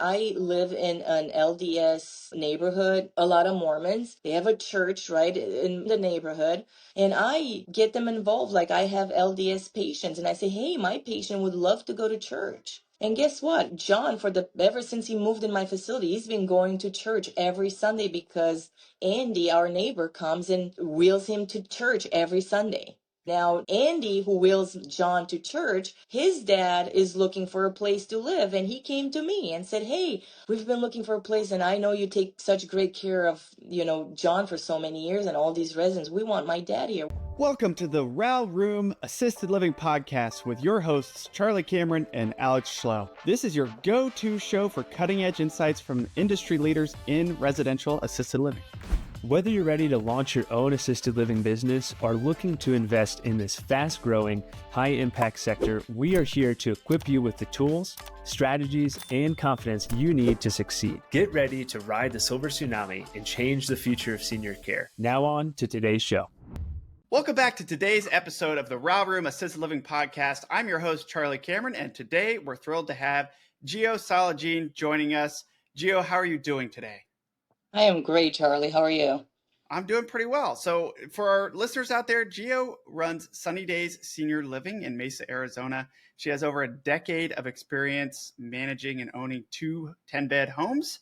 I live in an LDS neighborhood, a lot of Mormons. They have a church right in the neighborhood, and I get them involved. Like I have LDS patients, and I say, hey, my patient would love to go to church. And guess what? John, ever since he moved in my facility, he's been going to church every Sunday because Andy, our neighbor, comes and wheels him to church every Sunday. Now, Andy, who wheels John to church, his dad is looking for a place to live. And he came to me and said, hey, we've been looking for a place. And I know you take such great care of, John for so many years and all these residents. We want my dad here. Welcome to the Row Room Assisted Living Podcast with your hosts, Charlie Cameron and Alex Schlow. This is your go-to show for cutting-edge insights from industry leaders in residential assisted living. Whether you're ready to launch your own assisted living business or looking to invest in this fast-growing, high-impact sector, we are here to equip you with the tools, strategies, and confidence you need to succeed. Get ready to ride the silver tsunami and change the future of senior care. Now on to today's show. Welcome back to today's episode of the Row Room Assisted Living Podcast. I'm your host, Charlie Cameron, and today we're thrilled to have Georgiana Salagean joining us. Gio, how are you doing today? I am great, Charlie. How are you? I'm doing pretty well. So for our listeners out there, Gio runs Sunny Days Senior Living in Mesa, Arizona. She has over a decade of experience managing and owning 2 10-bed homes.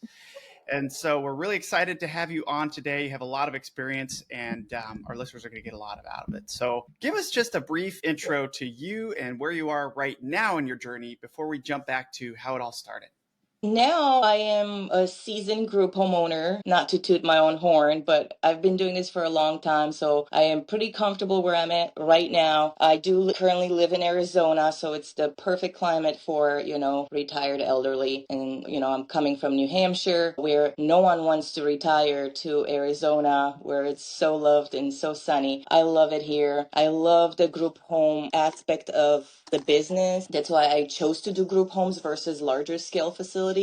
And so we're really excited to have you on today. You have a lot of experience, and our listeners are going to get a lot out of it. So give us just a brief intro to you and where you are right now in your journey before we jump back to how it all started. Now I am a seasoned group homeowner, not to toot my own horn, but I've been doing this for a long time, so I am pretty comfortable where I'm at right now. I do currently live in Arizona, so it's the perfect climate for, retired elderly. And, I'm coming from New Hampshire, where no one wants to retire, to Arizona, where it's so loved and so sunny. I love it here. I love the group home aspect of the business. That's why I chose to do group homes versus larger scale facilities.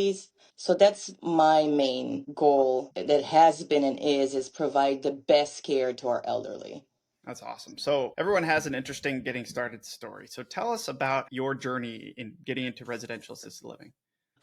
So that's my main goal that has been and is provide the best care to our elderly. That's awesome. So everyone has an interesting getting started story. So tell us about your journey in getting into residential assisted living.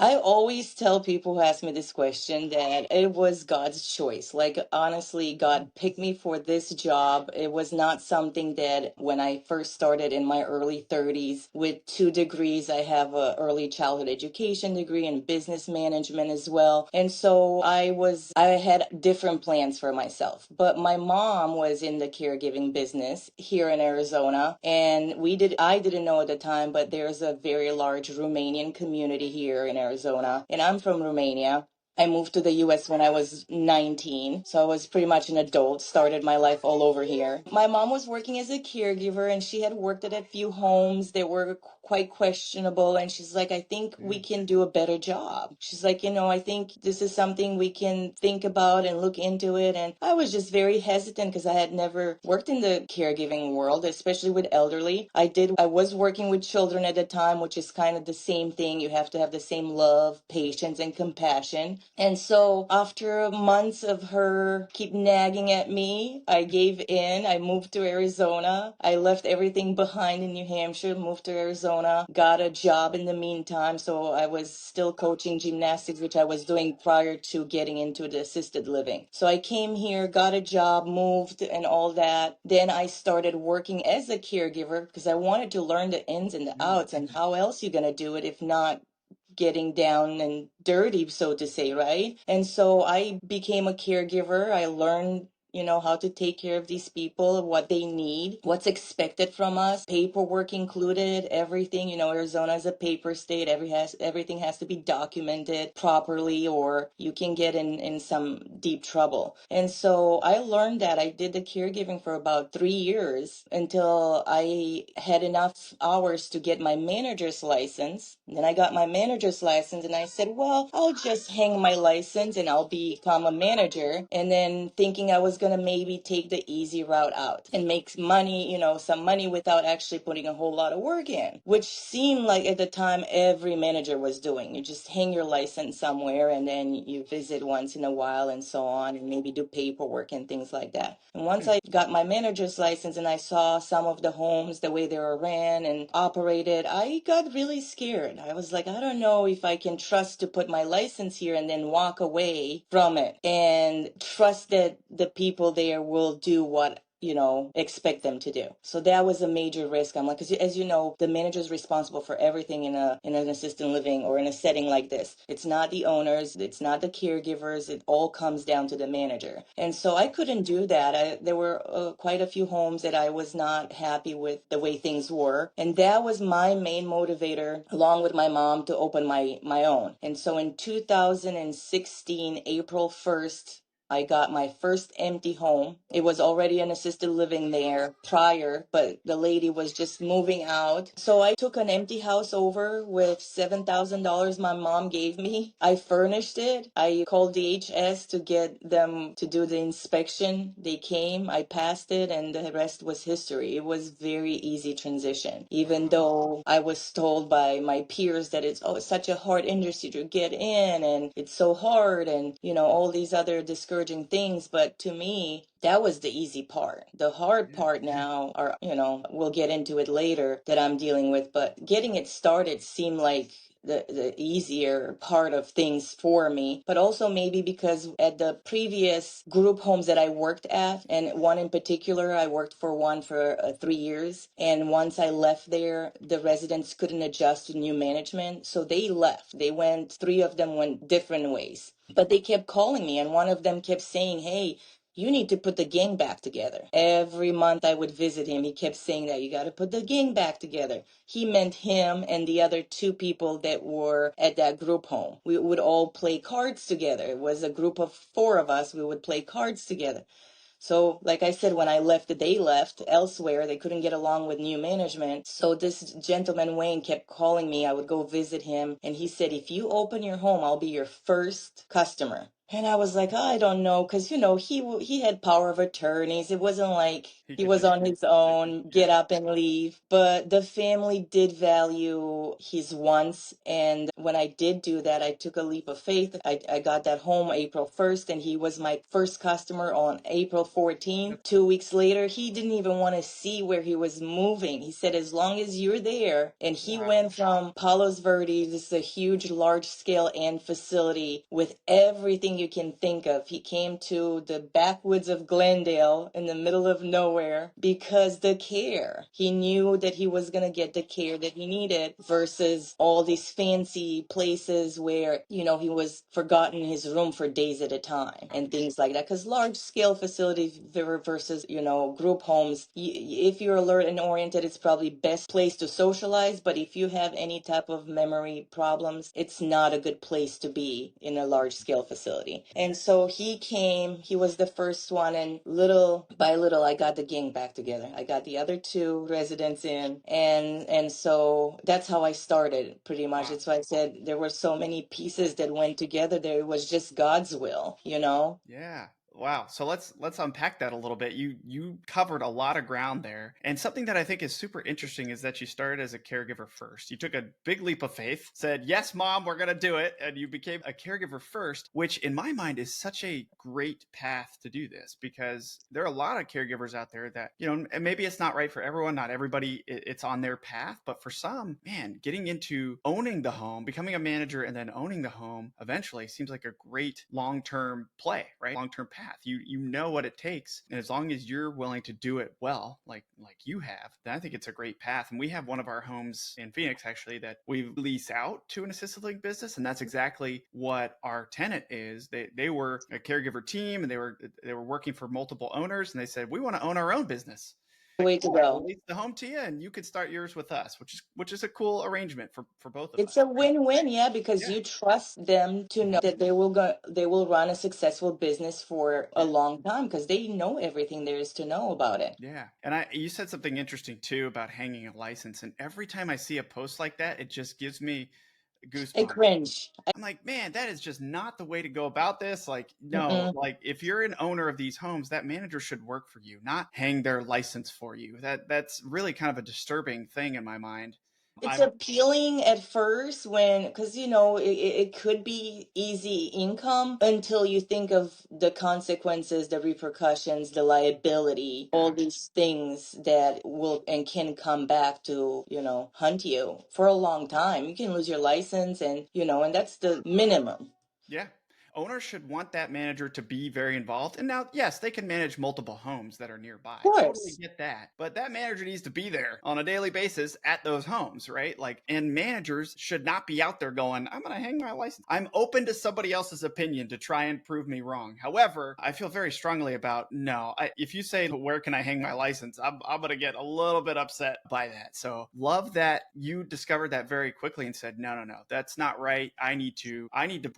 I always tell people who ask me this question that it was God's choice. Like, honestly, God picked me for this job. It was not something that when I first started in my early 30s with 2 degrees, I have an early childhood education degree and business management as well. And so I had different plans for myself. But my mom was in the caregiving business here in Arizona. And I didn't know at the time, but there's a very large Romanian community here in Arizona, and I'm from Romania. I moved to the U.S. when I was 19, so I was pretty much an adult, started my life all over here. My mom was working as a caregiver, and she had worked at a few homes that were quite questionable, and she's like, I think we can do a better job. She's like, I think this is something we can think about and look into it, and I was just very hesitant because I had never worked in the caregiving world, especially with elderly. I was working with children at the time, which is kind of the same thing. You have to have the same love, patience, and compassion. And so after months of her keep nagging at me, I gave in. I moved to Arizona. I left everything behind in New Hampshire, moved to Arizona, got a job in the meantime. So I was still coaching gymnastics, which I was doing prior to getting into the assisted living. So I came here, got a job, moved and all that. Then I started working as a caregiver because I wanted to learn the ins and the outs and how else you're going to do it if not getting down and dirty, so to say, right? And so I became a caregiver. I learned how to take care of these people, what they need, what's expected from us, paperwork included, everything. Arizona is a paper state. Everything has to be documented properly or you can get in some deep trouble. And so I learned that. I did the caregiving for about 3 years until I had enough hours to get my manager's license. And then I got my manager's license and I said, well, I'll just hang my license and I'll become a manager. And then thinking I was going to maybe take the easy route out and make money, some money without actually putting a whole lot of work in, which seemed like at the time every manager was doing. You just hang your license somewhere and then you visit once in a while and so on, and maybe do paperwork and things like that. And once I got my manager's license and I saw some of the homes, the way they were ran and operated, I got really scared. I was like, I don't know if I can trust to put my license here and then walk away from it and trust that the people there will do what expect them to do. So that was a major risk. I'm like, because as you know, the manager is responsible for everything in an assisted living or in a setting like this. It's not the owners, it's not the caregivers. It all comes down to the manager. And so I couldn't do that. There were quite a few homes that I was not happy with the way things were, and that was my main motivator, along with my mom, to open my own. And so in 2016, April 1st, I got my first empty home. It was already an assisted living there prior, but the lady was just moving out. So I took an empty house over with $7,000 my mom gave me. I furnished it. I called DHS to get them to do the inspection. They came, I passed it, and the rest was history. It was very easy transition, even though I was told by my peers that it's such a hard industry to get in and it's so hard and, all these other discouraging things. But to me, that was the easy part. The hard part now, or, we'll get into it later, that I'm dealing with. But getting it started seemed like the easier part of things for me, but also maybe because at the previous group homes that I worked at, and one in particular, I worked for one for 3 years, and once I left there, the residents couldn't adjust to new management, so they left. Three of them went different ways, but they kept calling me, and one of them kept saying, hey, you need to put the gang back together. Every month I would visit him. He kept saying that you got to put the gang back together. He meant him and the other two people that were at that group home. We would all play cards together. It was a group of 4 of us. We would play cards together. So, like I said, when I left, they left elsewhere. They couldn't get along with new management. So this gentleman, Wayne, kept calling me. I would go visit him. And he said, if you open your home, I'll be your first customer. And I was like, I don't know, because, he had power of attorneys. It wasn't like he was on his own, get up and leave. But the family did value his wants. And when I did do that, I took a leap of faith. I got that home April 1st, and he was my first customer on April 14th. 2 weeks later, he didn't even want to see where he was moving. He said, as long as you're there. And he went from Palos Verdes, this is a huge, large-scale and facility with everything you can think of. He came to the backwoods of Glendale in the middle of nowhere because the care. He knew that he was going to get the care that he needed versus all these fancy places where, he was forgotten in his room for days at a time and things like that. Because large scale facilities versus, group homes, if you're alert and oriented, it's probably best place to socialize. But if you have any type of memory problems, it's not a good place to be in a large scale facility. And so he came, he was the first one, and little by little, I got the gang back together. I got the other 2 residents in, and so that's how I started, pretty much. That's why I said there were so many pieces that went together there. It was just God's will, Yeah. Wow. So let's unpack that a little bit. You covered a lot of ground there. And something that I think is super interesting is that you started as a caregiver first. You took a big leap of faith, said, "Yes, mom, we're going to do it." And you became a caregiver first, which in my mind is such a great path to do this, because there are a lot of caregivers out there that, and maybe it's not right for everyone, not everybody it's on their path, but for some, man, getting into owning the home, becoming a manager and then owning the home eventually seems like a great long-term play, right? Long-term path. You know what it takes, and as long as you're willing to do it well, like you have, then I think it's a great path. And we have one of our homes in Phoenix actually that we lease out to an assisted living business, and that's exactly what our tenant is. They were a caregiver team, and they were working for multiple owners, and they said, we want to own our own business. Way to go. We'll lease the home to you, and you could start yours with us, which is a cool arrangement for both of us. It's a win-win, yeah, because you trust them to know that they will run a successful business for a long time because they know everything there is to know about it. Yeah. And you said something interesting too about hanging a license. And every time I see a post like that, it just gives me I goosebumps. cringe. I'm like, man, that is just not the way to go about this. Like, no, Mm-mm. like if you're an owner of these homes, that manager should work for you, not hang their license for you. That's really kind of a disturbing thing in my mind. It's I'm appealing at first when, because it could be easy income until you think of the consequences, the repercussions, the liability, all yeah, these things that will and can come back to, hunt you for a long time. You can lose your license and that's the minimum. yeah. Owners should want that manager to be very involved. And now, yes, they can manage multiple homes that are nearby. Of Totally course. get that. But that manager needs to be there on a daily basis at those homes, right? Like, and managers should not be out there going, I'm going to hang my license. I'm open to somebody else's opinion to try and prove me wrong. However, I feel very strongly about no. If you say, where can I hang my license? I'm going to get a little bit upset by that. So, love that you discovered that very quickly and said, no, no, no, that's not right. I need to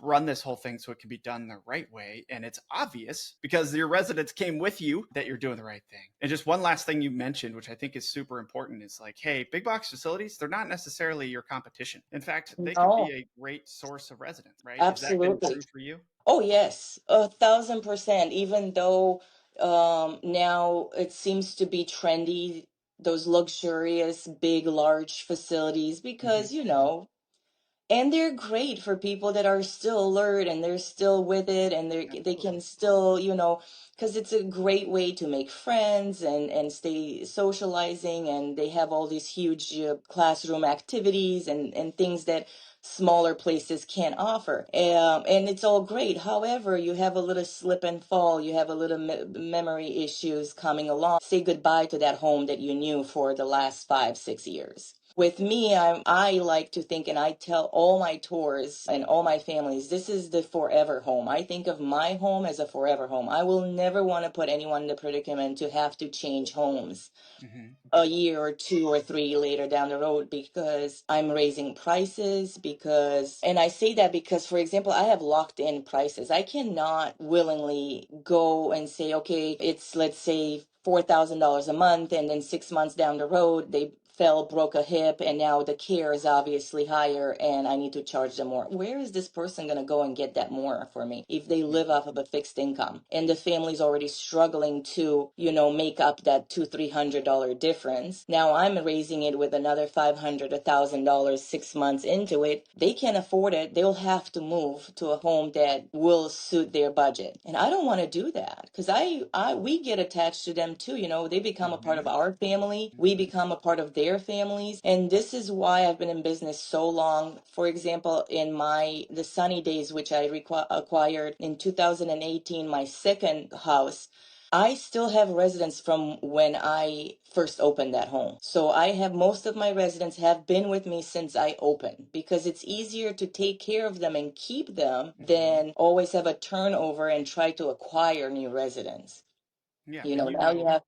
run this whole thing so it can be done the right way. And it's obvious because your residents came with you that you're doing the right thing. And just one last thing you mentioned, which I think is super important, is like, hey, big box facilities, they're not necessarily your competition. In fact, they can be No, a great source of residents, right? Has that been absolutely. true for you? Oh, yes, 1,000%. Even though now it seems to be trendy, those luxurious, big, large facilities, Mm-hmm. because, and they're great for people that are still alert and they're still with it and they Absolutely. can still, because it's a great way to make friends and stay socializing. And they have all these huge classroom activities and things that smaller places can't offer. And it's all great. However, you have a little slip and fall, you have a little memory issues coming along. Say goodbye to that home that you knew for the last 5, 6 years. With me, I like to think, and I tell all my tours and all my families, this is the forever home. I think of my home as a forever home. I will never want to put anyone in the predicament to have to change homes Mm-hmm. a year or two or three later down the road because I'm raising prices. And I say that because, for example, I have locked in prices. I cannot willingly go and say, okay, it's, let's say, $4,000 a month, and then 6 months down the road they broke a hip, and now the care is obviously higher and I need to charge them more. Where is this person going to go and get that more for me if they live off of a fixed income and the family's already struggling to, make up that $200-300 difference? Now I'm raising it with another $500-1,000 6 months into it. They can't afford it. They'll have to move to a home that will suit their budget. And I don't want to do that because we get attached to them too. They become a part Mm-hmm. of our family. We Mm-hmm. become a part of their families. And this is why I've been in business so long. For example, in the Sunny Days, which I acquired in 2018, my second house, I still have residents from when I first opened that home. So I have most of my residents have been with me since I opened because it's easier to take care of them and keep them Mm-hmm. than always have a turnover and try to acquire new residents. Yeah, You and know, now you have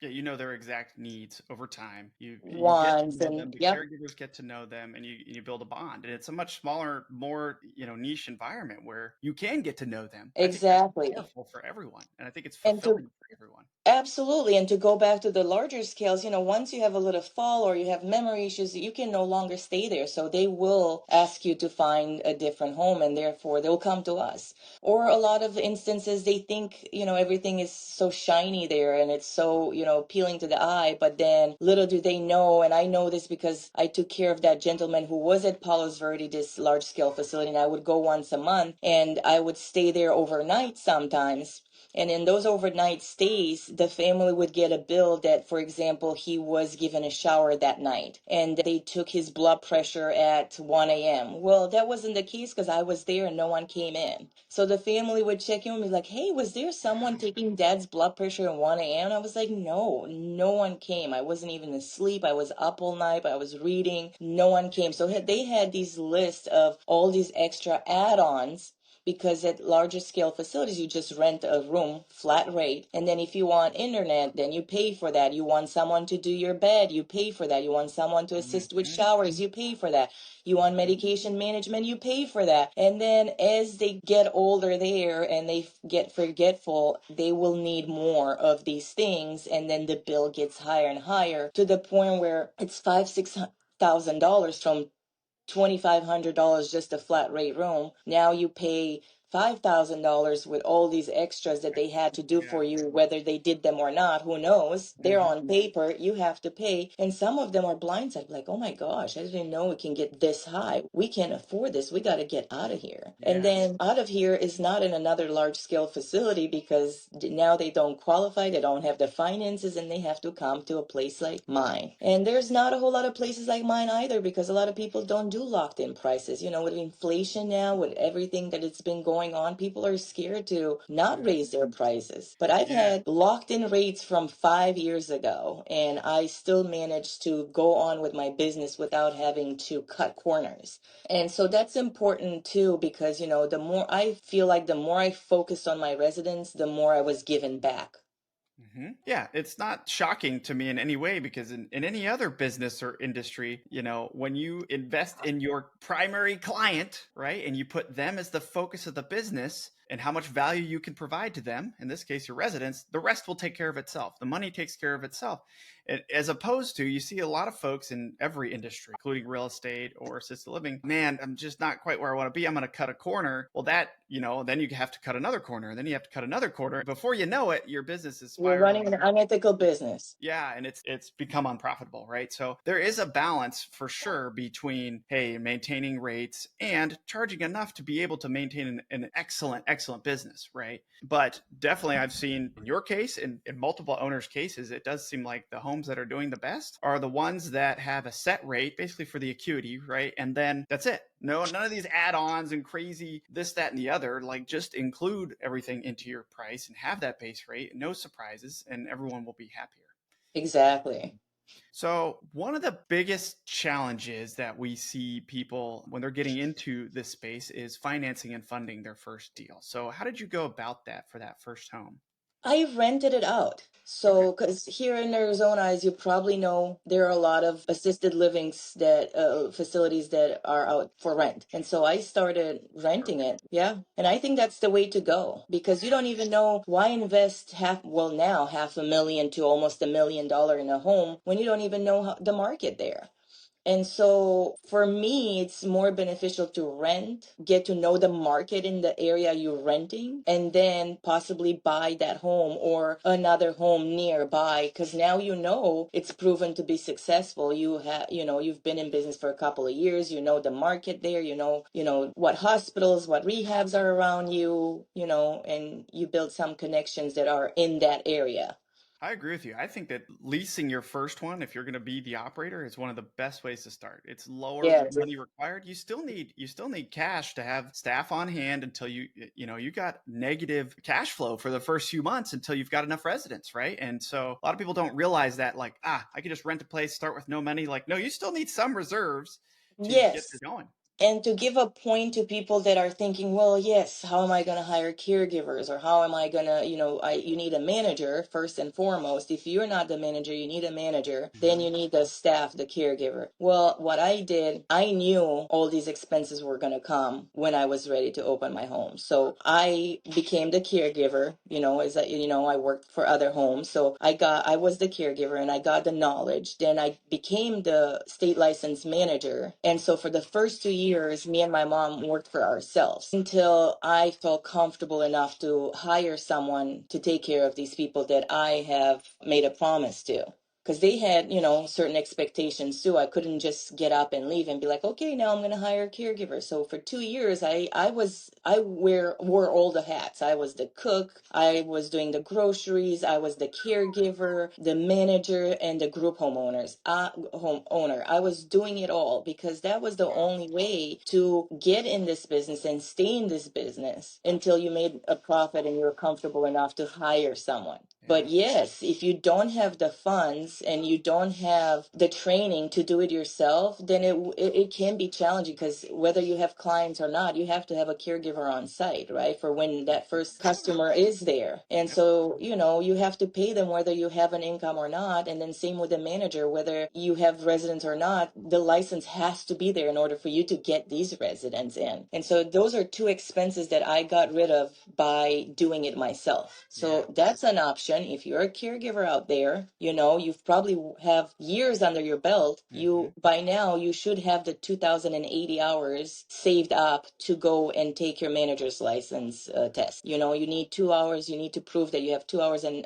yeah, you know their exact needs over time. You get to ones know and them. The yep, caregivers get to know them, and you build a bond. And it's a much smaller, more niche environment where you can get to know them. I think that's exactly. powerful for everyone, and I think it's And to fulfilling for everyone. Absolutely. And to go back to the larger scales, once you have a little fall or you have memory issues, you can no longer stay there. So they will ask you to find a different home and therefore they'll come to us. Or a lot of instances, they think, everything is so shiny there and it's so, appealing to the eye. But then little do they know, and I know this because I took care of that gentleman who was at Palos Verde, this large scale facility, and I would go once a month and I would stay there overnight sometimes. And in those overnight stays, the family would get a bill that, for example, he was given a shower that night and they took his blood pressure at 1 a.m. Well, that wasn't the case because I was there and no one came in. So the family would check in and be like, hey, was there someone taking dad's blood pressure at 1 a.m.? I was like, no, no one came. I wasn't even asleep. I was up all night. I was reading. No one came. So they had these lists of all these extra add-ons because at larger scale facilities, you just rent a room, flat rate. And then if you want internet, then you pay for that. You want someone to do your bed, you pay for that. You want someone to assist with Mm-hmm. showers, you pay for that. You want Mm-hmm. medication management, you pay for that. And then as they get older there and they get forgetful, they will need more of these things. And then the bill gets higher and higher to the point where it's $5,000-6,000 from $2,500 just a flat rate room. Now you pay $5,000 with all these extras that they had to do for you, whether they did them or not, who knows? They're on paper, you have to pay. And some of them are blindsided, like, oh my gosh, I didn't know it can get this high. We can't afford this. We got to get out of here. And then out of here is not in another large scale facility because now they don't qualify, they don't have the finances, and they have to come to a place like mine. And there's not a whole lot of places like mine either because a lot of people don't do locked in prices. You know, with inflation now, with everything that it's been going on, people are scared to not raise their prices. But I've had locked in rates from 5 years ago, and I still managed to go on with my business without having to cut corners. And so that's important too, because, you know, the more I feel like the more I focused on my residents, the more I was given back. Yeah, it's not shocking to me in any way because in any other business or industry, you know, when you invest in your primary client, right, and you put them as the focus of the business and how much value you can provide to them, in this case, your residents, the rest will take care of itself. The money takes care of itself. As opposed to, you see a lot of folks in every industry, including real estate or assisted living, man, I'm just not quite where I want to be. I'm going to cut a corner. Well, that, you know, then you have to cut another corner, and then you have to cut another corner. Before you know it, your business is You're running spiraling. an unethical business. Yeah, and it's become unprofitable, right? So there is a balance for sure between, hey, maintaining rates and charging enough to be able to maintain an excellent business, right? But definitely I've seen in your case, in multiple owners' cases, it does seem like the homes that are doing the best are the ones that have a set rate, basically for the acuity, right? And then that's it. No, none of these add-ons and crazy this, that, and the other. Like, just include everything into your price and have that base rate, no surprises, and everyone will be happier. Exactly. So one of the biggest challenges that we see people when they're getting into this space is financing and funding their first deal. So how did you go about that for that first home? I rented it out. So, because here in Arizona, as you probably know, there are a lot of assisted livings that facilities that are out for rent. And so I started renting it. Yeah. And I think that's the way to go because you don't even know why invest half $500,000 to almost $1 million in a home when you don't even know the market there. And so for me, it's more beneficial to rent, get to know the market in the area you're renting, and then possibly buy that home or another home nearby. Because now you know it's proven to be successful. You've been in business for a couple of years. You know the market there. You know what hospitals, what rehabs are around you. And you build some connections that are in that area. I agree with you. I think that leasing your first one, if you're going to be the operator, is one of the best ways to start. It's lower Yes. money required. You still need cash to have staff on hand until you got negative cash flow for the first few months until you've got enough residents, right? And so a lot of people don't realize that, like, I can just rent a place, start with no money. Like, no, you still need some reserves to get Yes. this going. And to give a point to people that are thinking, well, yes, how am I going to hire caregivers or how am I going to, you need a manager first and foremost. If you're not the manager, you need a manager. Then you need the staff, the caregiver. Well, what I did, I knew all these expenses were going to come when I was ready to open my home. So I became the caregiver, I worked for other homes. So I was the caregiver and I got the knowledge. Then I became the state licensed manager. And so for the first 2 years, me and my mom worked for ourselves until I felt comfortable enough to hire someone to take care of these people that I have made a promise to. Because they had, certain expectations too. I couldn't just get up and leave and be like, okay, now I'm going to hire a caregiver. So for 2 years, wore all the hats. I was the cook. I was doing the groceries. I was the caregiver, the manager, and the group homeowner. I was doing it all because that was the only way to get in this business and stay in this business until you made a profit and you were comfortable enough to hire someone. But yes, if you don't have the funds and you don't have the training to do it yourself, then it can be challenging because whether you have clients or not, you have to have a caregiver on site, right? For when that first customer is there. And so, you have to pay them whether you have an income or not. And then same with the manager, whether you have residents or not, the license has to be there in order for you to get these residents in. And so those are two expenses that I got rid of by doing it myself. So that's an option. children, if you're a caregiver out there, you've probably have years under your belt. Hmm. By now, you should have the 2080 hours saved up to go and take your manager's license test. You need 2 hours. You need to prove that you have 2 hours and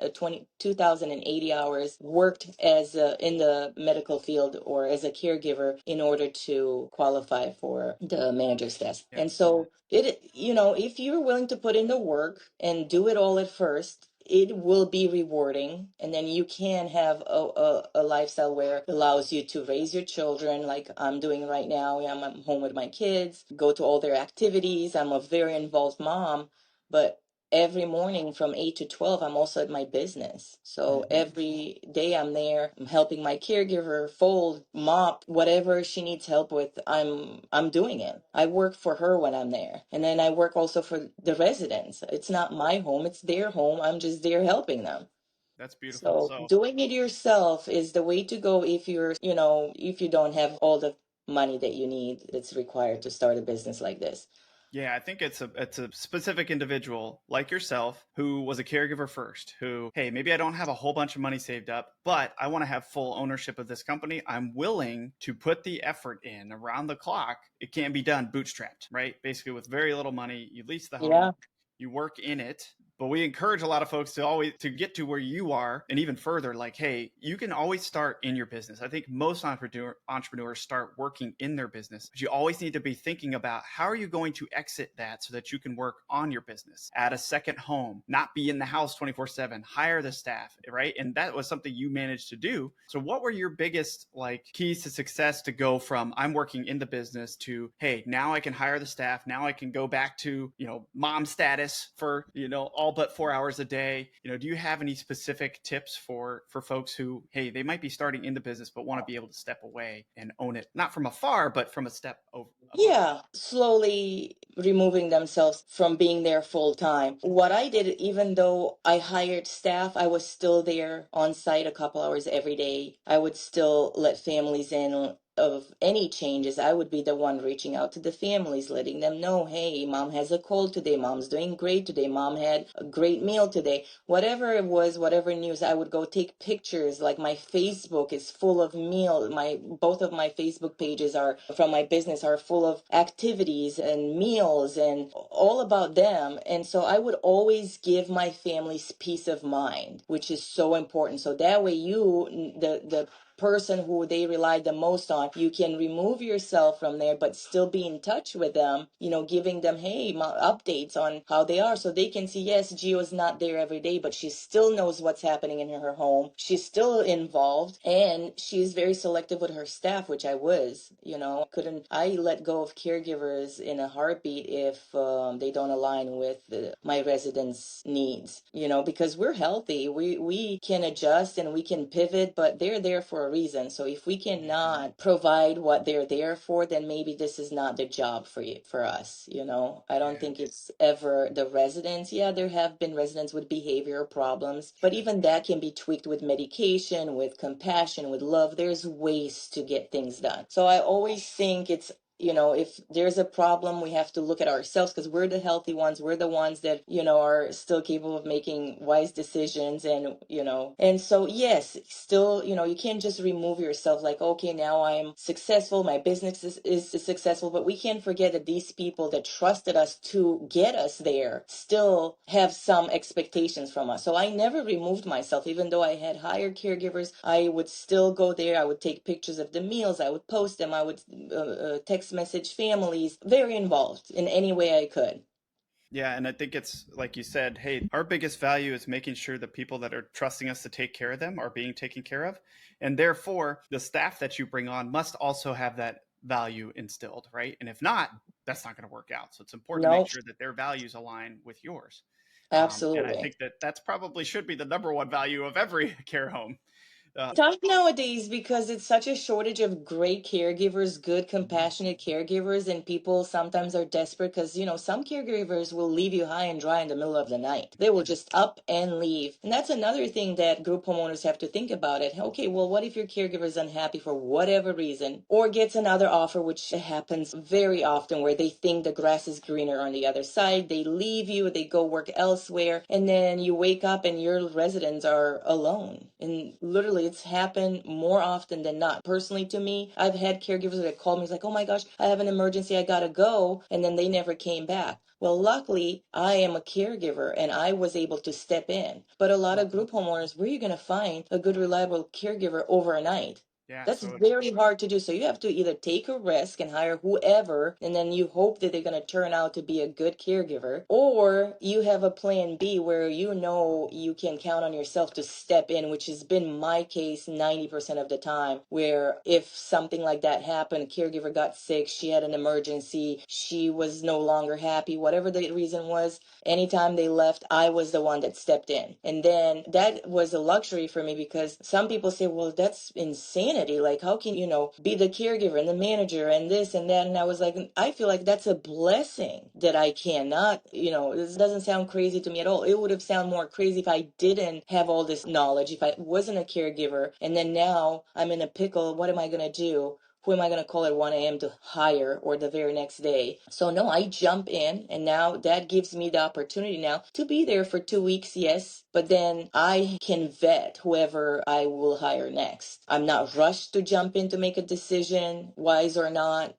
2080 hours worked as in the medical field or as a caregiver in order to qualify for the manager's test. Yeah. And so if you're willing to put in the work and do it all at first, it will be rewarding, and then you can have a lifestyle where it allows you to raise your children like I'm doing right now. I'm home with my kids, go to all their activities. I'm a very involved mom, but every morning from 8 to 12 I'm also at my business, so Hmm. every day I'm there. I'm helping my caregiver fold, mop, whatever she needs help with. I'm doing it. I work for her when I'm there, and then I work also for the residents. It's not my home, it's their home. I'm just there helping them. That's beautiful. So So doing it yourself is the way to go if if you don't have all the money that you need that's required to start a business like this. yeah, I think it's a specific individual like yourself who was a caregiver first, who, hey, maybe I don't have a whole bunch of money saved up, but I want to have full ownership of this company. I'm willing to put the effort in around the clock. It can be done bootstrapped, right? Basically with very little money, you lease the home, Yeah. you work in it. But we encourage a lot of folks to always to get to where you are and even further, like, hey, you can always start in your business. I think most entrepreneurs start working in their business, but you always need to be thinking about how are you going to exit that so that you can work on your business, add a second home, not be in the house 24/7, hire the staff, right? And that was something you managed to do. So what were your biggest like keys to success to go from I'm working in the business to, hey, now I can hire the staff, now I can go back to, mom status for, all but 4 hours a day? Do you have any specific tips for folks who, hey, they might be starting in the business but want to be able to step away and own it, not from afar but from a step above? Yeah, slowly removing themselves from being there full time. What I did, even though I hired staff, I was still there on site a couple hours every day. I would still let families in of any changes. I would be the one reaching out to the families, letting them know, hey, mom has a cold today. Mom's doing great today. Mom had a great meal today. Whatever it was, whatever news, I would go take pictures. Like my Facebook is full of meal. Both of my Facebook pages are from my business are full of activities and meals and all about them. And so I would always give my families peace of mind, which is so important. So that way the person who they rely the most on, you can remove yourself from there but still be in touch with them, giving them, hey, updates on how they are, so they can see, yes, Gio's not there every day, but she still knows what's happening in her home. She's still involved, and she's very selective with her staff, which I was. I let go of caregivers in a heartbeat if they don't align with my residents' needs, because we're healthy. We can adjust and we can pivot, but they're there for a reason. So if we cannot provide what they're there for, then maybe this is not the job for us. I don't Yeah. think it's ever the residents. Yeah, there have been residents with behavioral problems, but even that can be tweaked with medication, with compassion, with love. There's ways to get things done. So I always think it's, if there's a problem, we have to look at ourselves, because we're the healthy ones. We're the ones that, are still capable of making wise decisions. And so, yes, still, you can't just remove yourself like, okay, now I'm successful. My business is successful. But we can't forget that these people that trusted us to get us there still have some expectations from us. So I never removed myself. Even though I had hired caregivers, I would still go there. I would take pictures of the meals. I would post them. I would text message families, very involved in any way I could. Yeah, and I think it's like you said, hey, our biggest value is making sure the people that are trusting us to take care of them are being taken care of. And therefore, the staff that you bring on must also have that value instilled, right? And if not, that's not going to work out. So it's important to make No, sure that their values align with yours. And I absolutely. think that that's probably should be the number one value of every care home. Tough nowadays because it's such a shortage of great caregivers, good, Mhm. compassionate caregivers, and people sometimes are desperate because, some caregivers will leave you high and dry in the middle of the night. They will just up and leave. And that's another thing that group homeowners have to think about it. Okay, well, what if your caregiver is unhappy for whatever reason or gets another offer, which happens very often where they think the grass is greener on the other side. They leave you, they go work elsewhere, and then you wake up and your residents are alone. And literally, it's happened more often than not. Personally, to me, I've had caregivers that call me, it's like, oh my gosh, I have an emergency, I gotta go, and then they never came back. Well, luckily, I am a caregiver and I was able to step in. But a lot of Mhm. group homeowners, where are you going to find a good, reliable caregiver overnight? Yeah. That's So very hard to do. So you have to either take a risk and hire whoever, and then you hope that they're going to turn out to be a good caregiver, or you have a plan B where you can count on yourself to step in, which has been my case 90% of the time, where if something like that happened, caregiver got sick, she had an emergency, she was no longer happy, whatever the reason was, anytime they left, I was the one that stepped in. And then that was a luxury for me because some people say, well, that's insanity. Like, how can be the caregiver and the manager and this and that? And I was like, I feel like that's a blessing that I cannot, this doesn't sound crazy to me at all. It would have sounded more crazy if I didn't have all this knowledge, if I wasn't a caregiver. And then now I'm in a pickle. What am I going to do? Who am I going to call at 1 a.m. to hire or the very next day? So no, I jump in and now that gives me the opportunity now to be there for 2 weeks, yes, but then I can vet whoever I will hire next. I'm not rushed to jump in to make a decision, wise or not.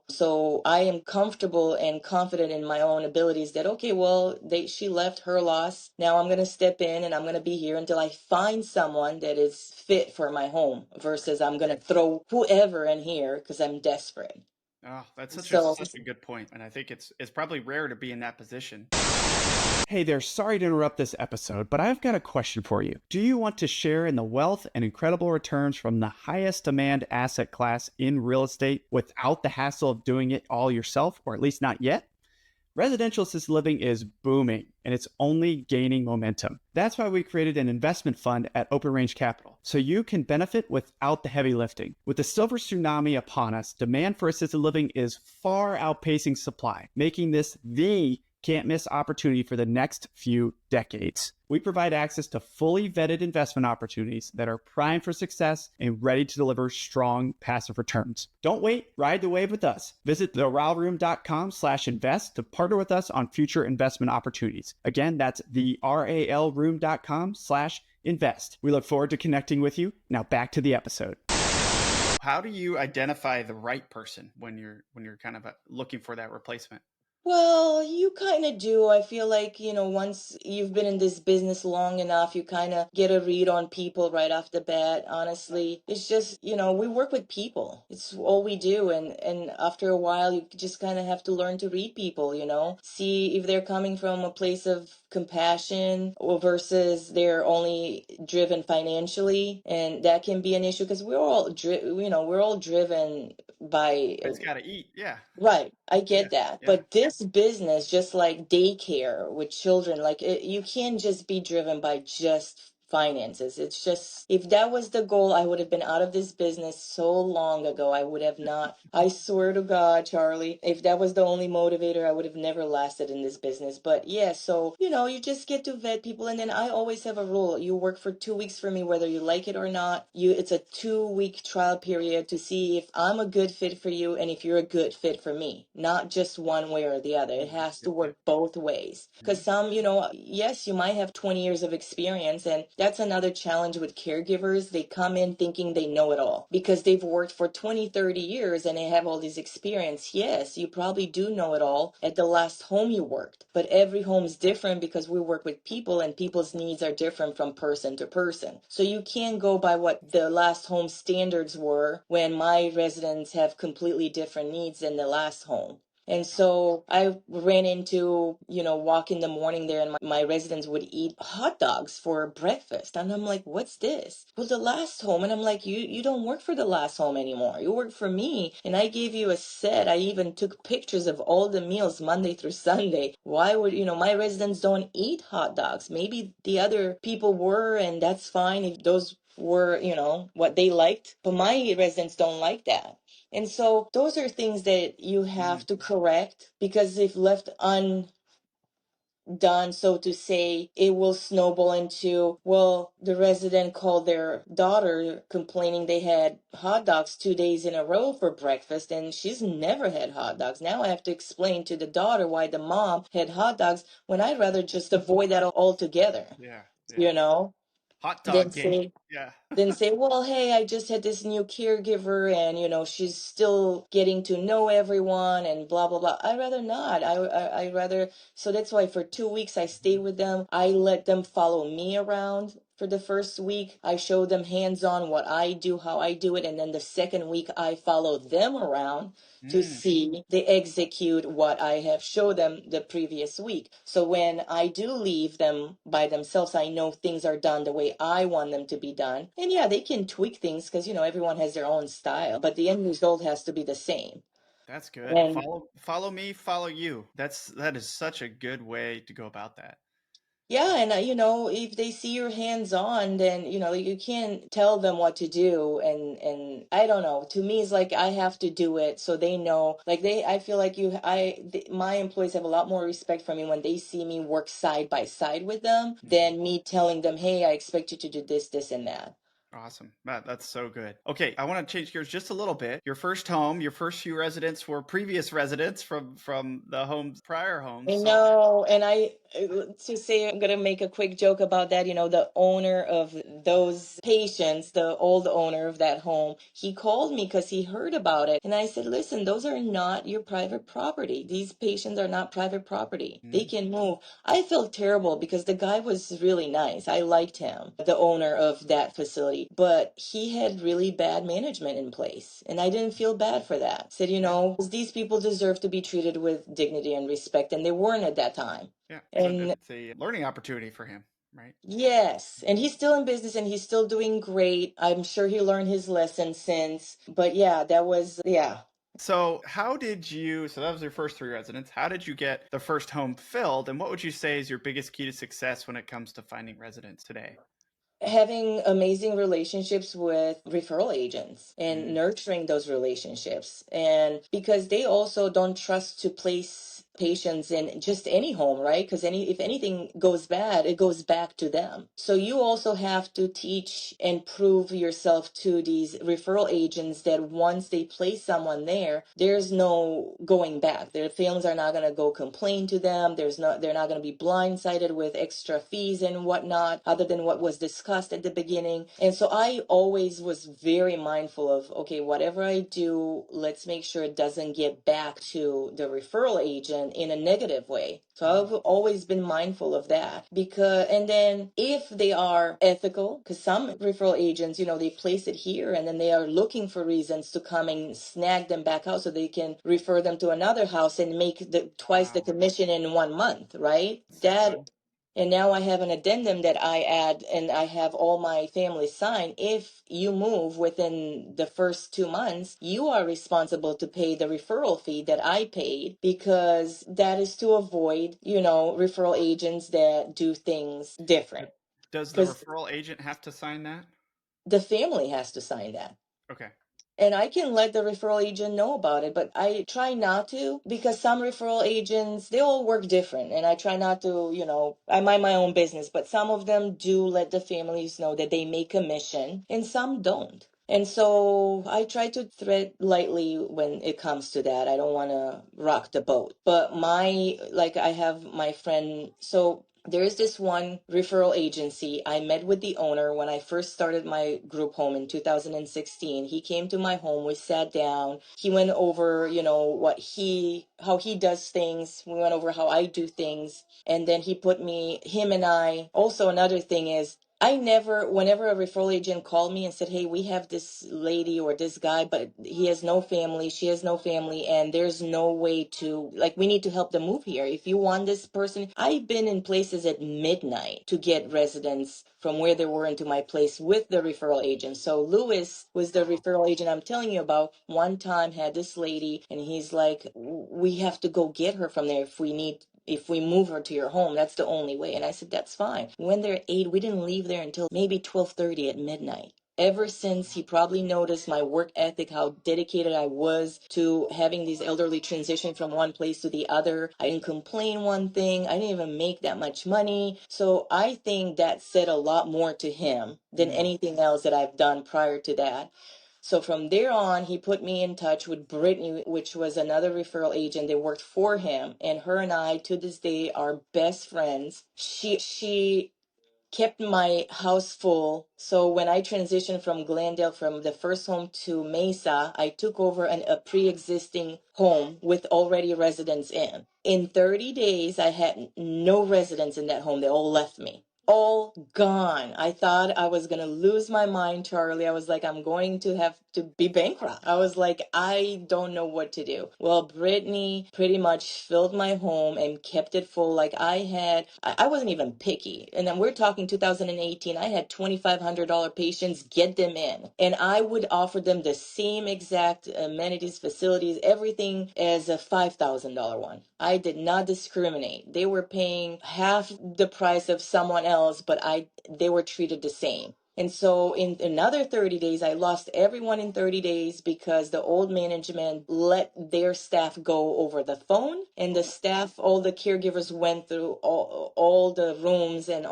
So I am comfortable and confident in my own abilities that, okay, well, she left, her loss. Now I'm going to step in and I'm going to be here until I find someone that is fit for my home versus I'm going to throw whoever in here because I'm desperate. oh, that's So such a good point, and I think it's probably rare to be in that position. Hey there, sorry to interrupt this episode, but I've got a question for you. Do you want to share in the wealth and incredible returns from the highest demand asset class in real estate without the hassle of doing it all yourself, or at least not yet? Residential assisted living is booming and it's only gaining momentum. That's why we created an investment fund at Open Range Capital, so you can benefit without the heavy lifting. With the silver tsunami upon us, demand for assisted living is far outpacing supply, making this the can't miss opportunity for the next few decades. We provide access to fully vetted investment opportunities that are primed for success and ready to deliver strong passive returns. Don't wait, ride the wave with us. Visit theralroom.com/invest to partner with us on future investment opportunities. Again, that's theralroom.com/invest. We look forward to connecting with you. Now back to the episode. How do you identify the right person when you're kind of looking for that replacement? well, you kind of do. I feel like, once you've been in this business long enough, you kind of get a read on people right off the bat. Honestly, it's just, we work with people. It's all we do. And after a while, you just kind of have to learn to read people, see if they're coming from a place of compassion or versus they're only driven financially. And that can be an issue because we're all driven by It's got to eat. Yeah. right, I Yeah. get that. Yeah. But this business, just like daycare with children, like you can't just be driven by just finances. It's just, if that was the goal, I would have been out of this business so long ago. I would have not, I swear to God, Charlie, if that was the only motivator, I would have never lasted in this business. But yeah, so, you just get to vet people. And then I always have a rule. You work for 2 weeks for me, whether you like it or not. It's a 2 week trial period to see if I'm a good fit for you and if you're a good fit for me, not just one way or the other. It Mhm. has to Yep. work Yep. both ways. Because Mhm. some, yes, you might have 20 years of experience. And that's another challenge with caregivers. They come in thinking they know it all because they've worked for 20, 30 years and they have all this experience. Yes, you probably do know it all at the last home you worked, but every home is different because we work with people and people's needs are different from person to person. So you can't go by what the last home standards were when my residents have completely different needs than the last home. And so I ran into, walk in the morning there and my residents would eat hot dogs for breakfast. And I'm like, what's this? Well, the last home. And I'm like, you don't work for the last home anymore. You work for me. And I gave you a set. I even took pictures of all the meals Monday through Sunday. Why would, my residents don't eat hot dogs? Maybe the other people were, and that's fine if those were, what they liked, but my residents don't like that. And so those are things that you have to correct, because if left done, so to say, it will snowball into, well, the resident called their daughter complaining they had hot dogs 2 days in a row for breakfast, and she's never had hot dogs. Now I have to explain to the daughter why the mom had hot dogs, when I'd rather just avoid that altogether, Yeah. Yeah. you know, Hot than dog game. say, Yeah. well, hey, I just had this new caregiver, and she's still getting to know everyone and blah blah blah. I'd rather not. I rather. So that's why for 2 weeks I stayed with them. I let them follow me around. For the first week, I showed them hands on what I do, how I do it. And then the second week, I follow them around to Mm, see they execute what I have showed them the previous week. So when I do leave them by themselves, I know things are done the way I want them to be done. And yeah, they can tweak things because, everyone has their own style, but the end result has to be the same. that's good. And Follow me, follow you. That is such a good way to go about that. yeah, and if they see your hands on, then you can't tell them what to do, and I don't know. To me, it's like I have to do it so they know. Like I feel like my employees have a lot more respect for me when they see me work side by side with them than me telling them, "Hey, I expect you to do this, this, and that." Awesome. That's so good. Okay, I want to change gears just a little bit. Your first home, your first few residents were previous residents from the homes, prior homes. I So, know, and to say, I'm gonna make a quick joke about that. The owner of those patients, the old owner of that home, he called me because he heard about it, and I said, "Listen, those are not your private property. These patients are not private property. They can move." I felt terrible because the guy was really nice. I liked him, the owner of that facility, but he had really bad management in place, and I didn't feel bad for that. Said, yeah, these people deserve to be treated with dignity and respect, and they weren't at that time. yeah. So And it's a learning opportunity for him, right? yes, and he's still in business and he's still doing great. I'm sure he learned his lesson since. But yeah, that was, yeah. So, so that was your first three residents. How did you get the first home filled? And what would you say is your biggest key to success when it comes to finding residents today? Having amazing relationships with referral agents and Mm, nurturing those relationships. And because they also don't trust to place patients in just any home, right? Because if anything goes bad, it goes back to them. So you also have to teach and prove yourself to these referral agents that once they place someone there, there's no going back. Their families are not going to go complain to them. They're not going to be blindsided with extra fees and whatnot, other than what was discussed at the beginning. And so I always was very mindful of, okay, whatever I do, let's make sure it doesn't get back to the referral agent in a negative way. So I've always been mindful of that, and then if they are ethical, because some referral agents, they place it here and then they are looking for reasons to come and snag them back out so they can refer them to another house and make twice the wow, commission in 1 month, right? so good. And now I have an addendum that I add, and I have all my family sign. If you move within the first 2 months, you are responsible to pay the referral fee that I paid, because that is to avoid, referral agents that do things different. Does the Because referral agent have to sign that? the family has to sign that. Okay. And I can let the referral agent know about it, but I try not to, because some referral agents, they all work different. And I try not to, I mind my own business, but some of them do let the families know that they make commission and some don't. And so I try to tread lightly when it comes to that. I don't want to rock the boat. But I have my friend, so there is this one referral agency. I met with the owner when I first started my group home in 2016. He came to my home. We sat down. He went over, how he does things. We went over how I do things. And then him and I, also another thing is, whenever a referral agent called me and said, "Hey, we have this lady or this guy, but he has no family, she has no family, and there's no way to, we need to help them move here. If you want this person," I've been in places at midnight to get residents from where they were into my place with the referral agent. So Lewis was the referral agent I'm telling you about. One time had this lady, and he's like, "We have to go get her from there if we need if we move her to your home, that's the only way. And I said, that's fine. We went there at 8. We didn't leave there until maybe 12:30 at midnight. Ever since, he probably noticed my work ethic, how dedicated I was to having these elderly transition from one place to the other. I didn't complain one thing. I didn't even make that much money. So I think that said a lot more to him than anything else that I've done prior to that. So from there on, he put me in touch with Brittany, which was another referral agent that worked for him. And her and I, to this day, are best friends. She kept my house full. So when I transitioned from Glendale, from the first home to Mesa, I took over a pre-existing home with already residents in. In 30 days, I had no residents in that home. They all left me. All gone. I thought I was going to lose my mind, Charlie. I was like, I'm going to have to be bankrupt. I was like, I don't know what to do. Well, Brittany pretty much filled my home and kept it full. Like I wasn't even picky. And then we're talking 2018. I had $2,500 patients, get them in. And I would offer them the same exact amenities, facilities, everything as a $5,000 one. I did not discriminate. They were paying half the price of someone else, but they were treated the same. And so in another 30 days, I lost everyone in 30 days because the old management let their staff go over the phone, and the staff, all the caregivers went through all the rooms and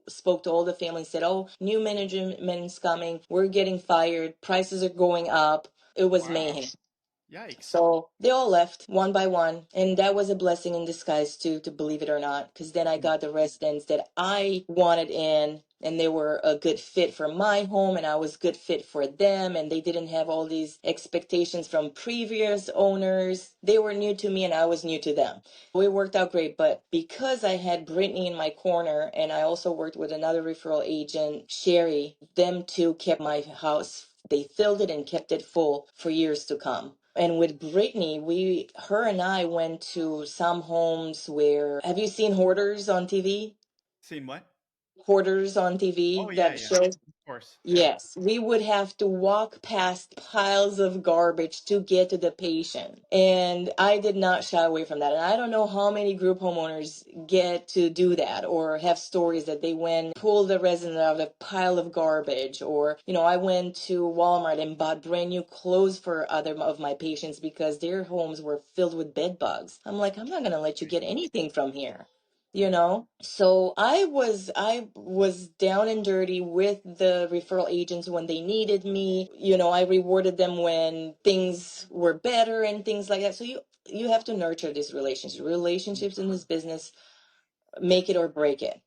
spoke to all the families, said, oh, new management's coming. We're getting fired. Prices are going up. It was mayhem. Yikes. So they all left one by one. And that was a blessing in disguise too, to believe it or not, because then I got the residents that I wanted in, and they were a good fit for my home, and I was good fit for them, and they didn't have all these expectations from previous owners. They were new to me and I was new to them. It worked out great, but because I had Brittany in my corner, and I also worked with another referral agent, Sherry, them two kept my house. They filled it and kept it full for years to come. And with Brittany, her and I went to some homes where, have you seen Hoarders on TV? Seen what? Hoarders on Oh TV, yeah, that yeah. show. Of course. Yeah. Yes, we would have to walk past piles of garbage to get to the patient. And I did not shy away from that. And I don't know how many group homeowners get to do that or have stories that they went, pulled the resident out of a pile of garbage. Or, I went to Walmart and bought brand new clothes for other of my patients because their homes were filled with bed bugs. I'm like, I'm not going to let you get anything from here. So I was down and dirty with the referral agents when they needed me. I rewarded them when things were better and things like that. So you have to nurture these relationships in this business, make it or break it.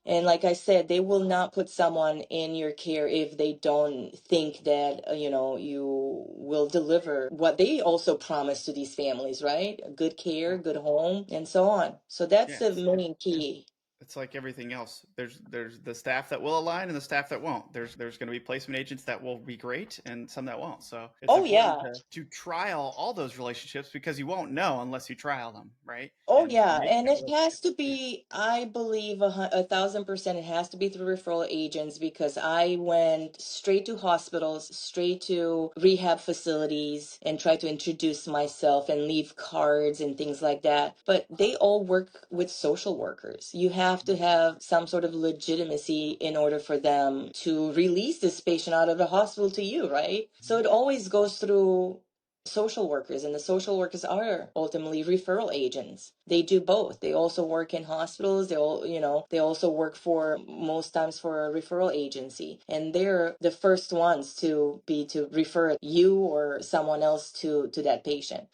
And like I said, they will not put someone in your care if they don't think that, you will deliver what they also promise to these families, right? Good care, good home, and so on. So that's the main key. It's like everything else. There's the staff that will align and the staff that won't. There's going to be placement agents that will be great and some that won't. So it's Oh, important yeah. to trial all those relationships because you won't know unless you trial them, right? Oh, And yeah. make And that it has to relationship. be, I believe, 1,000%, it has to be through referral agents, because I went straight to hospitals, straight to rehab facilities, and tried to introduce myself and leave cards and things like that. But they all work with social workers. You have to have some sort of legitimacy in order for them to release this patient out of the hospital to you, right? So it always goes through social workers, and the social workers are ultimately referral agents. They do both. They also work in hospitals. They also work for, most times, for a referral agency, and they're the first ones to refer you or someone else to that patient.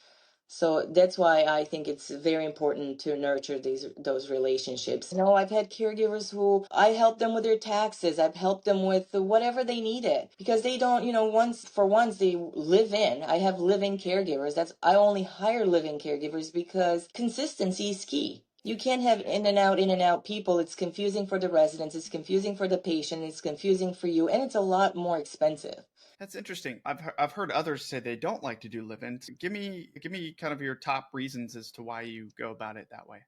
So that's why I think it's very important to nurture those relationships. I've had caregivers who I help them with their taxes. I've helped them with whatever they needed, because they don't, once they live in. I have living caregivers. I only hire living caregivers because consistency is key. You can't have in and out people. It's confusing for the residents. It's confusing for the patient. It's confusing for you, and it's a lot more expensive. That's interesting. I've heard others say they don't like to do live-ins. Give me kind of your top reasons as to why you go about it that way.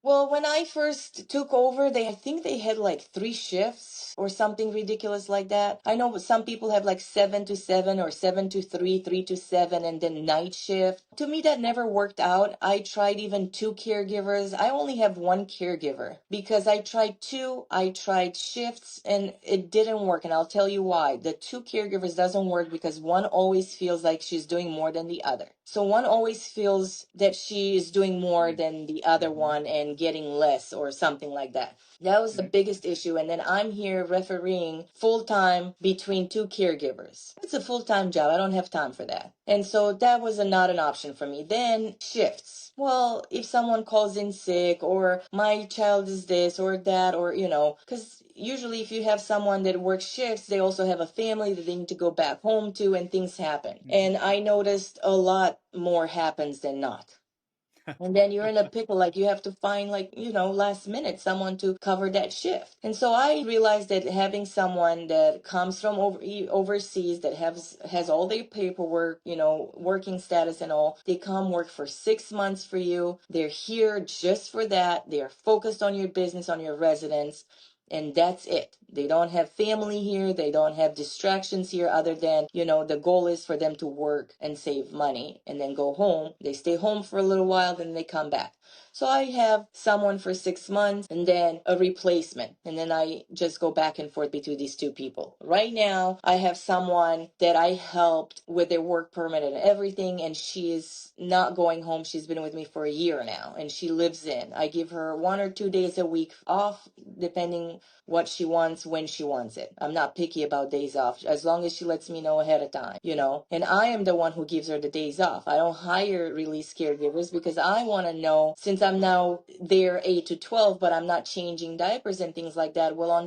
Well, when I first took over, I think they had like 3 shifts or something ridiculous like that. I know some people have like 7 to 7 or 7 to 3, 3 to 7, and then night shift. To me, that never worked out. I tried even two caregivers. I only have one caregiver because I tried two, I tried shifts, and it didn't work. And I'll tell you why. The two caregivers doesn't work because one always feels like she's doing more than the other. So one always feels that she is doing more than the other one and getting less or something like that. That was the biggest issue. And then I'm here refereeing full time between two caregivers. It's a full time job. I don't have time for that. And so that was not an option for me. Then shifts. Well, if someone calls in sick or my child is this or that, or, because usually if you have someone that works shifts, they also have a family that they need to go back home to and things happen. And I noticed a lot more happens than not. And then you're in a pickle, like you have to find last minute someone to cover that shift. And so I realized that having someone that comes from overseas that has all their paperwork, working status and all, they come work for 6 months for you. They're here just for that. They're focused on your business, on your residence. And that's it. They don't have family here. They don't have distractions here other than, the goal is for them to work and save money and then go home. They stay home for a little while, then they come back. So I have someone for 6 months and then a replacement. And then I just go back and forth between these two people. Right now, I have someone that I helped with their work permit and everything. And she is not going home. She's been with me for a year now and she lives in. I give her 1 or 2 days a week off, depending what she wants when she wants it. I'm not picky about days off as long as she lets me know ahead of time, and I am the one who gives her the days off. I don't hire release caregivers because I want to know, since I'm now there 8 to 12, but I'm not changing diapers and things like that. Well, on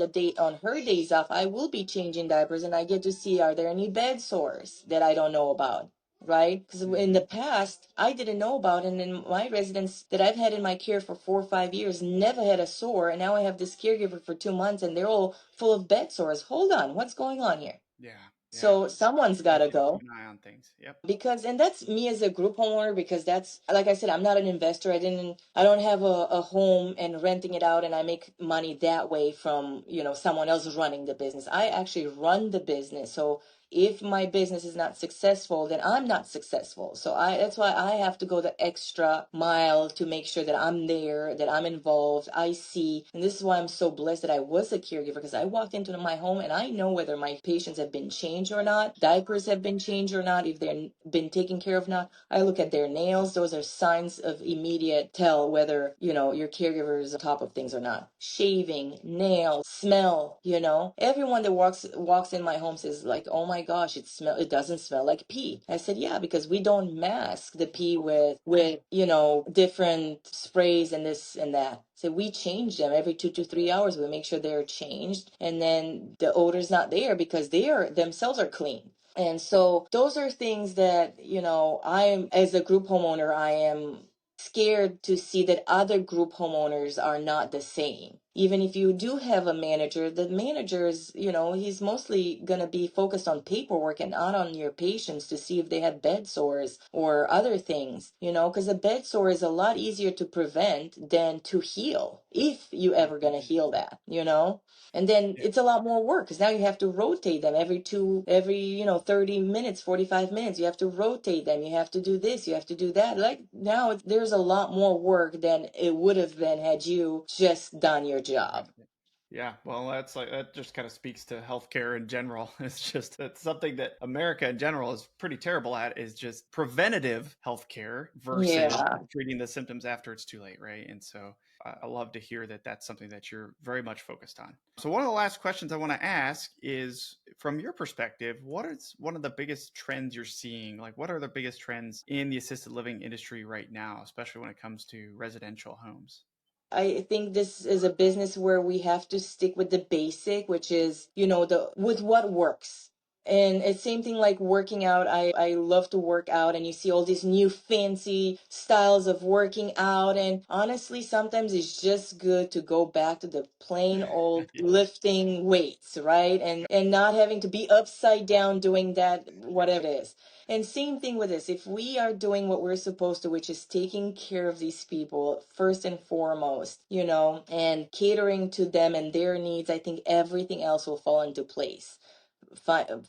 her days off, I will be changing diapers and I get to see, are there any bed sores that I don't know about? Right? Because in the past, I didn't know about it. And in my residents that I've had in my care for 4 or 5 years never had a sore. And now I have this caregiver for 2 months and they're all full of bed sores. Hold on. What's going on here? Yeah. So someone's got to go. Keep an eye on things. Yep. And that's me as a group homeowner, because that's, like I said, I'm not an investor. I don't have a home and renting it out and I make money that way from, someone else running the business. I actually run the business. So if my business is not successful, then I'm not successful. So that's why I have to go the extra mile to make sure that I'm there, that I'm involved. I see, and this is why I'm so blessed that I was a caregiver, because I walked into my home and I know whether my patients have been changed or not, diapers have been changed or not, if they're been taken care of or not. I look at their nails. Those are signs of immediate tell whether, your caregiver is on top of things or not. Shaving, nails, smell, everyone that walks in my home says like, oh my gosh, it doesn't smell like pee. I said, yeah, because we don't mask the pee with different sprays and this and that. So we change them every 2 to 3 hours. We make sure they're changed, and then the odor's not there because they themselves are clean. And so those are things that, as a group homeowner, I am scared to see that other group homeowners are not the same. Even if you do have a manager, the manager is, he's mostly going to be focused on paperwork and not on your patients to see if they have bed sores or other things, because a bed sore is a lot easier to prevent than to heal, if you ever going to heal that, And then it's a lot more work because now you have to rotate them every 30 minutes, 45 minutes. You have to rotate them. You have to do this. You have to do that. Like now there's a lot more work than it would have been had you just done your job. Yeah, well, that just kind of speaks to healthcare in general. That's something that America in general is pretty terrible at, is just preventative healthcare versus treating the symptoms after it's too late, right? And so I love to hear that that's something that you're very much focused on. So one of the last questions I want to ask is, from your perspective, what is one of the biggest trends you're seeing? Like, what are the biggest trends in the assisted living industry right now, especially when it comes to residential homes? I think this is a business where we have to stick with the basic, which is, with what works. And it's same thing like working out. I love to work out, and you see all these new fancy styles of working out. And honestly, sometimes it's just good to go back to the plain old lifting weights, right? And not having to be upside down doing that, whatever it is. And same thing with this. If we are doing what we're supposed to, which is taking care of these people first and foremost, and catering to them and their needs, I think everything else will fall into place.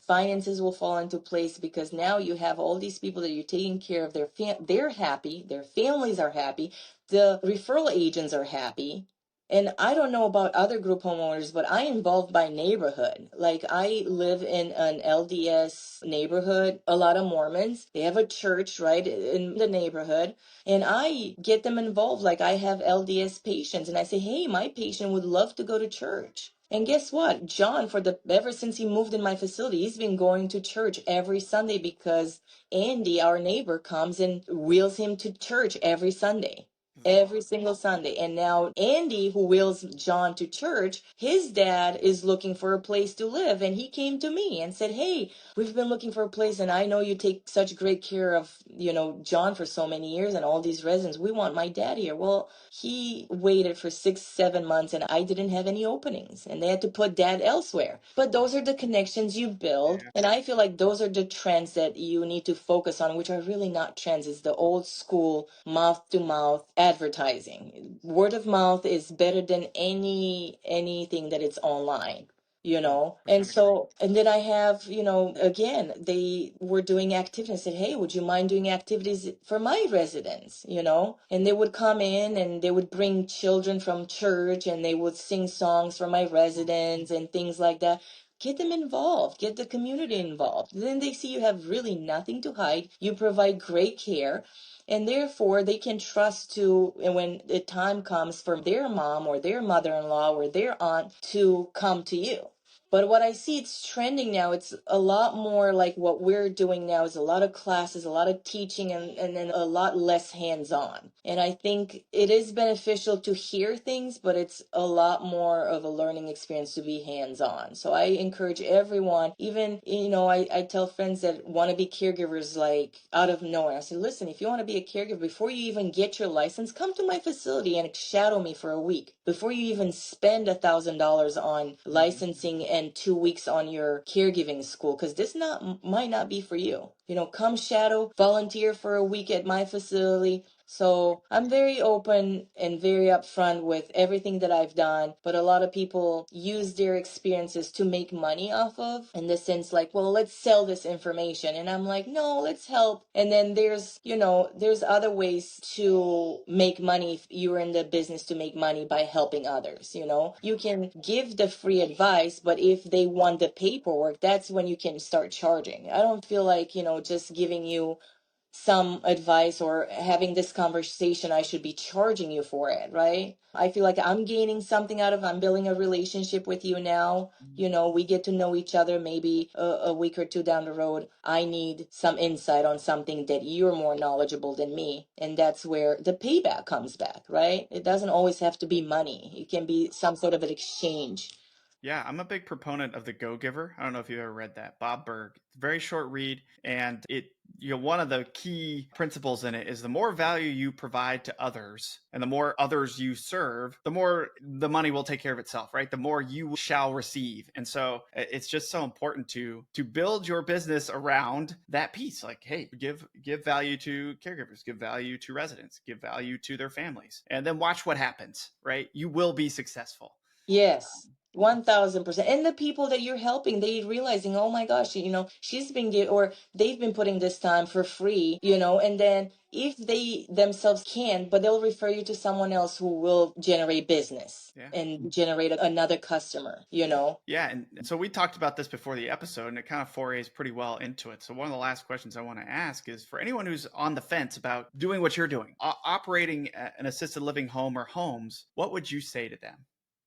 finances will fall into place, because now you have all these people that you're taking care of. They're happy, their families are happy, the referral agents are happy. And I don't know about other group homeowners, but I involved by neighborhood. Like, I live in an LDS neighborhood, a lot of Mormons. They have a church right in the neighborhood, and I get them involved. Like, I have LDS patients, and I say, hey, my patient would love to go to church. And guess what? John, ever since he moved in my facility, he's been going to church every Sunday, because Andy, our neighbor, comes and wheels him to church every Sunday. Every single Sunday. And now Andy, who wheels John to church, his dad is looking for a place to live. And he came to me and said, hey, we've been looking for a place, and I know you take such great care of, John for so many years and all these residents. We want my dad here. Well, he waited for 6, 7 months, and I didn't have any openings, and they had to put dad elsewhere. But those are the connections you build. Yeah. And I feel like those are the trends that you need to focus on, which are really not trends. It's the old school mouth to mouth advertising. Word of mouth is better than anything that it's online. And 100% agree. and then I have, again, they were doing activities. I said, hey, would you mind doing activities for my residents? And they would come in and they would bring children from church, and they would sing songs for my residents and things like that. Get them involved, get the community involved. Then they see you have really nothing to hide. You provide great care, and therefore they can trust to, and when the time comes for their mom or their mother-in-law or their aunt to come to you. But what I see, it's trending now. It's a lot more like what we're doing now, is a lot of classes, a lot of teaching, and then a lot less hands-on. And I think it is beneficial to hear things, but it's a lot more of a learning experience to be hands-on. So I encourage everyone, even, I tell friends that want to be caregivers, like, out of nowhere. I say, listen, if you want to be a caregiver, before you even get your license, come to my facility and shadow me for a week. Before you even spend $1,000 on licensing and 2 weeks on your caregiving school, because this might not be for you. Come shadow, volunteer for a week at my facility. So I'm very open and very upfront with everything that I've done, but a lot of people use their experiences to make money off of, in the sense like, well, let's sell this information. And I'm like, no, let's help. And then there's other ways to make money if you're in the business to make money by helping others. You can give the free advice, but if they want the paperwork, that's when you can start charging. I don't feel like, just giving you some advice or having this conversation, I should be charging you for it, right? I feel like I'm gaining something out of, I'm building a relationship with you now. We get to know each other. Maybe a week or two down the road, I need some insight on something that you're more knowledgeable than me. And that's where the payback comes back, right? It doesn't always have to be money. It can be some sort of an exchange. Yeah, I'm a big proponent of the Go Giver. I don't know if you've ever read that. Bob Berg. Very short read, and one of the key principles in it is the more value you provide to others and the more others you serve, the more the money will take care of itself, right? The more you shall receive. And so it's just so important to build your business around that piece. Like, hey, give value to caregivers, give value to residents, give value to their families, and then watch what happens, right? You will be successful. Yes. 1000%. And the people that you're helping, they realizing, oh my gosh, she's been or they've been putting this time for free, and then if they themselves can't, but they'll refer you to someone else who will generate business Yeah. and generate another customer. Yeah. And so we talked about this before the episode, and it kind of forays pretty well into it. So one of the last questions I want to ask is, for anyone who's on the fence about doing what you're doing, operating an assisted living home or homes, what would you say to them?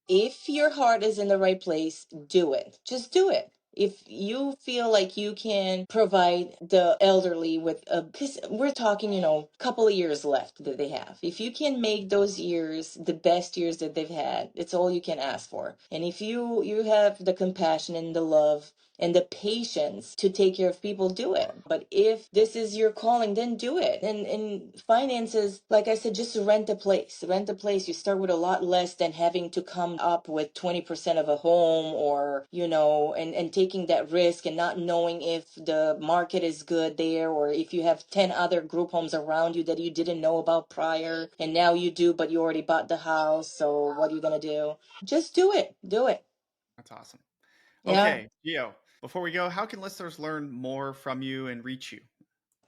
If your heart is in the right place, do it. Just do it. If you feel like you can provide the elderly with because we're talking, couple of years left that they have. If you can make those years the best years that they've had, it's all you can ask for. And if you have the compassion and the love and the patience to take care of people, do it. But if this is your calling, then do it. And finances, like I said, just rent a place. Rent a place. You start with a lot less than having to come up with 20% of a home, or, and taking that risk and not knowing if the market is good there, or if you have 10 other group homes around you that you didn't know about prior, and now you do, but you already bought the house. So what are you going to do? Just do it. Do it. That's awesome. Yeah. Okay, Gio. Before we go, how can listeners learn more from you and reach you?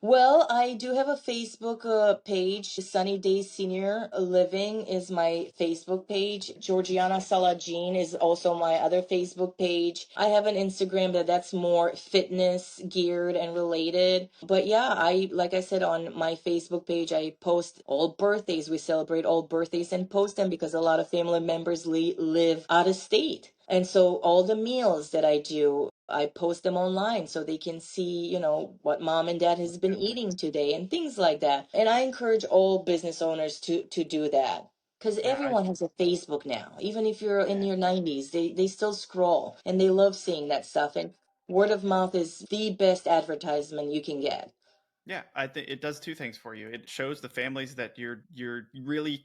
Well, I do have a Facebook page. Sunny Days Senior Living is my Facebook page. Georgiana Salagean is also my other Facebook page. I have an Instagram that's more fitness geared and related. But yeah, like I said on my Facebook page, I post all birthdays. We celebrate all birthdays and post them because a lot of family members live out of state. And so all the meals that I do, I post them online so they can see, what mom and dad has been eating today and things like that. And I encourage all business owners to do that. Because Yeah, everyone has a Facebook now. Even if you're in your 90s, they still scroll and they love seeing that stuff. And word of mouth is the best advertisement you can get. yeah, I think it does two things for you. It shows the families that you really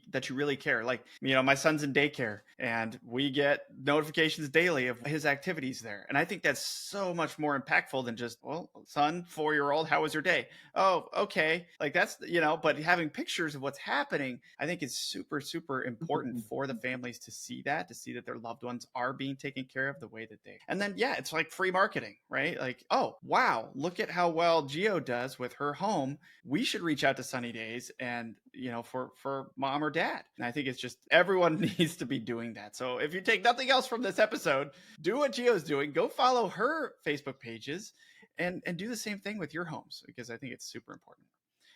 care. Like, my son's in daycare and we get notifications daily of his activities there. And I think that's so much more impactful than just, well, son, 4-year-old, how was your day? Oh, okay. Like that's, but having pictures of what's happening, I think is super, super important for the families to see that their loved ones are being taken care of the way that they. And then, yeah, it's like free marketing, right? Like, oh, wow, look at how well Geo does with her home. We should reach out to Sunny Days and for mom or dad. And I think it's just everyone needs to be doing that. So if you take nothing else from this episode, do what Geo's doing. Go follow her Facebook pages and do the same thing with your homes, because I think it's super important.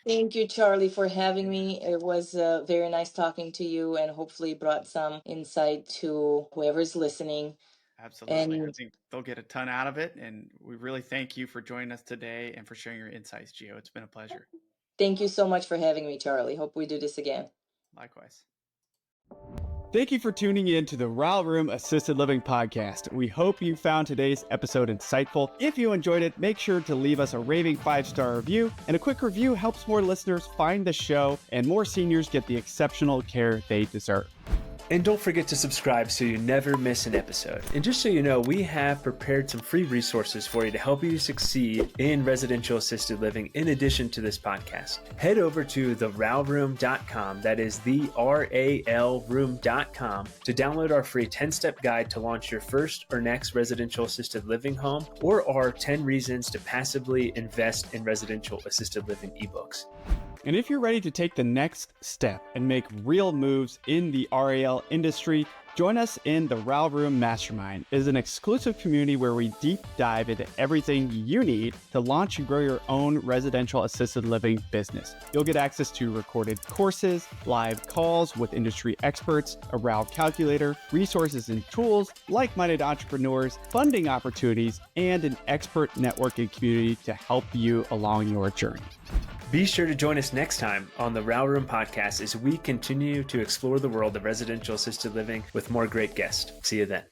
Thank you, Charlie, for having me. It was very nice talking to you and hopefully brought some insight to whoever's listening. Absolutely. I And think they'll get a ton out of it. And we really thank you for joining us today and for sharing your insights, Geo. It's been a pleasure. thank you so much for having me, Charlie. Hope we do this again. Likewise. Thank you for tuning in to the Rail Room Assisted Living Podcast. We hope you found today's episode insightful. If you enjoyed it, make sure to leave us a raving 5-star review. And a quick review helps more listeners find the show and more seniors get the exceptional care they deserve. And don't forget to subscribe so you never miss an episode. And just so you know, we have prepared some free resources for you to help you succeed in residential assisted living in addition to this podcast. Head over to theralroom.com, that is theralroom.com, to download our free 10-step guide to launch your first or next residential assisted living home, or our 10 reasons to passively invest in residential assisted living ebooks. And if you're ready to take the next step and make real moves in the RAL industry, join us in the Rail Room Mastermind. It is an exclusive community where we deep dive into everything you need to launch and grow your own residential assisted living business. You'll get access to recorded courses, live calls with industry experts, a RAL calculator, resources and tools, like-minded entrepreneurs, funding opportunities, and an expert networking community to help you along your journey. Be sure to join us next time on the Rail Room Podcast as we continue to explore the world of residential assisted living with more great guests. See you then.